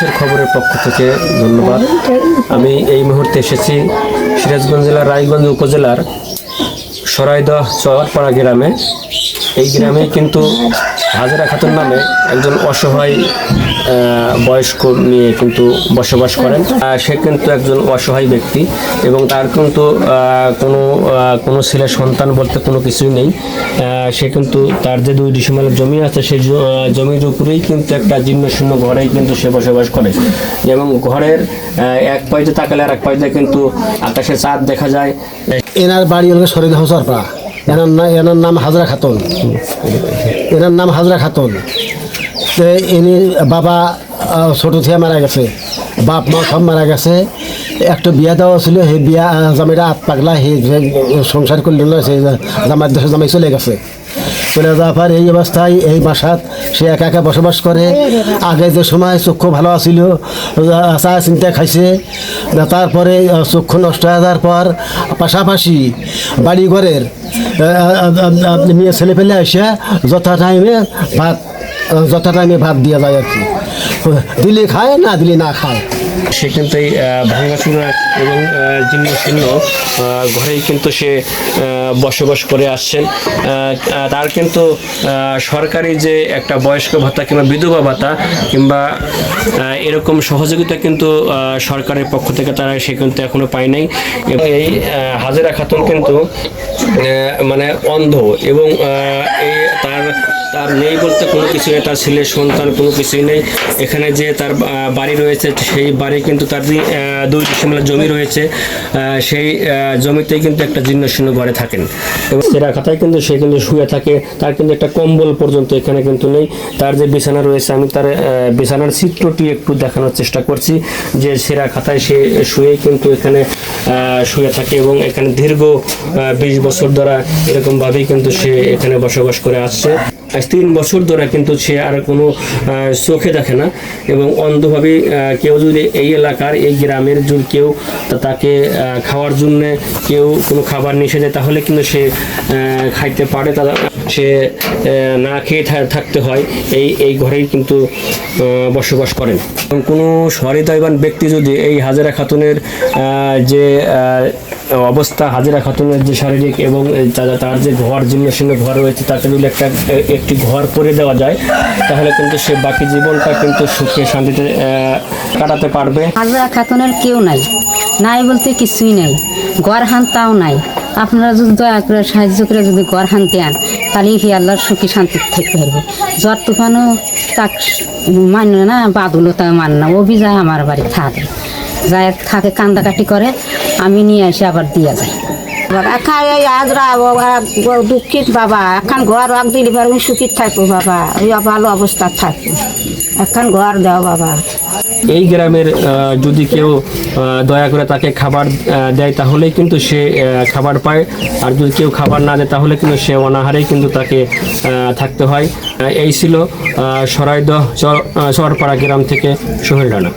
দেশের খবরের পক্ষ থেকে ধন্যবাদ। আমি এই মুহূর্তে এসেছি সিরাজগঞ্জ জেলার রায়গঞ্জ উপজেলার সরাইদহ চরপাড়া গ্রামে। এই গ্রামে কিন্তু হাজেরা খাতুন নামে একজন অসহায় বয়স্ক মেয়ে কিন্তু বসবাস করেন। সে কিন্তু একজন অসহায় ব্যক্তি এবং তার কিন্তু কোনো ছেলে সন্তান বলতে কোনো কিছুই নেই। সে কিন্তু তার যে 2 ডিসিমেলের জমি আছে সেই জমির উপরেই কিন্তু একটা জীর্ণশীর্ণ ঘরেই কিন্তু সে বসবাস করে এবং ঘরের এক পাইতে তাকালে আর এক পাইতে কিন্তু আকাশে চাঁদ দেখা যায়। এনার বাড়ি হলো সরাইদহ চরপাড়া। এনার নাম হাজরা খাতুন। এনার নাম হাজরা খাতুন। তো ইনি বাবা ছোটো থেকে মারা গেছে, বাপ মা সব মারা গেছে। একটা বিয়া দেওয়া ছিল, সেই বিয়া জামাইটা পাগলা, সেই সংসার করল না, সেই জামাইয়ের দেশে জামাই চলে গেছে। চলে যাওয়ার পর এই অবস্থায় এই বাসাত সে একা একা বসবাস করে। আগে যে সময় চক্ষু ভালো আছিল, চা চিন্তা খাইছে, তারপরে চক্ষু নষ্ট হয়ে যাওয়ার পর পাশাপাশি বাড়ি ঘরের মেয়ে ছেলে পেলে এসে যথা টাইমে ভাত দেওয়া যায় আর কি। দিলে খায়, না দিলে না খায়। সে কিন্তু এই ভাঙাচুরা এবং জীর্ণশীর্ণ ঘরেই কিন্তু সে বসবাস করে আসছেন। তার কিন্তু সরকারি যে একটা বয়স্ক ভাতা কিংবা বিধবা ভাতা কিংবা এরকম সহযোগিতা কিন্তু সরকারের পক্ষ থেকে সে কিন্তু এখনো পায় নাই। এবং এই হাজেরা খাতুন কিন্তু মানে অন্ধ এবং তার নেই বলতে কোনো কিছু নেই, তার ছেলে সন্তান কোনো কিছুই নেই। এখানে যে তার বাড়ি রয়েছে সেই বাড়ি কিন্তু তার 2 ডিসিমেলের জমি রয়েছে, সেই জমিতেই কিন্তু একটা জীর্ণশীর্ণ ঘরে থাকেন এবং সেরা খাতায় কিন্তু সে কিন্তু শুয়ে থাকে। তার কিন্তু একটা কম্বল পর্যন্ত এখানে কিন্তু নেই। তার যে বিছানা রয়েছে, আমি তার বিছানার চিত্রটি একটু দেখানোর চেষ্টা করছি, যে সেরা খাতায় সে শুয়ে কিন্তু এখানে শুয়ে থাকে এবং এখানে দীর্ঘ 20 বছর ধরে এরকমভাবেই কিন্তু সে এখানে বসবাস করে আসছে। 3 বছর ধরে কিন্তু সে আর কোনো চোখে দেখে না এবং অন্ধভাবে কেউ যদি এই এলাকার এই গ্রামের যদি কেউ তাকে খাওয়ার জন্য কেউ কোনো খাবার নিয়ে এসে দেয় তাহলে কিন্তু সে খাইতে পারে, সে না খেয়ে থাকতে হয়। এই ঘরেই কিন্তু বসবাস করেন। কোনো সহৃদয়বান ব্যক্তি যদি এই হাজেরা খাতুনের যে অবস্থা, হাজেরা খাতুনের যে শারীরিক এবং তার যে ঘর জীর্ণশীর্ণ ঘর রয়েছে, তাকে যদি একটি ঘর করে দেওয়া যায় তাহলে কিন্তু সে বাকি জীবনটা কিন্তু সুখে শান্তিতে কাটাতে পারবে। হাজেরা খাতুনের কেউ নাই বলতে কিছুই নাই, ঘর হানতাও নাই। আপনারা যদি দয়া করে সাহায্য করে যদি ঘর হানতে আন তাহলে হি আল্লাহর সুখী শান্তি থেকে পারবে। জ্বর তুফানও তাক মান্য না, বাদুলও তাকে মান না। ও বি যায় আমার বাড়ি থাকে কান্দাকাটি করে, আমি নিয়ে এসে আবার দিয়া যাই। এখন এই হাজরা দুঃখিত বাবা, এখন ঘর দিলে পারবো সুখী থাকবো বাবা, ওই ভালো অবস্থা থাকবো। এখন ঘর দাও বাবা। এই গ্রামের যদি কেউ দয়া করে তাকে খাবার দেয় তাহলেই কিন্তু সে খাবার পায়, আর যদি কেউ খাবার না দেয় তাহলে কিন্তু সে অনাহারেই কিন্তু তাকে থাকতে হয়। এই ছিল সরাইদহ চরপাড়া গ্রাম থেকে সোহেল রানা।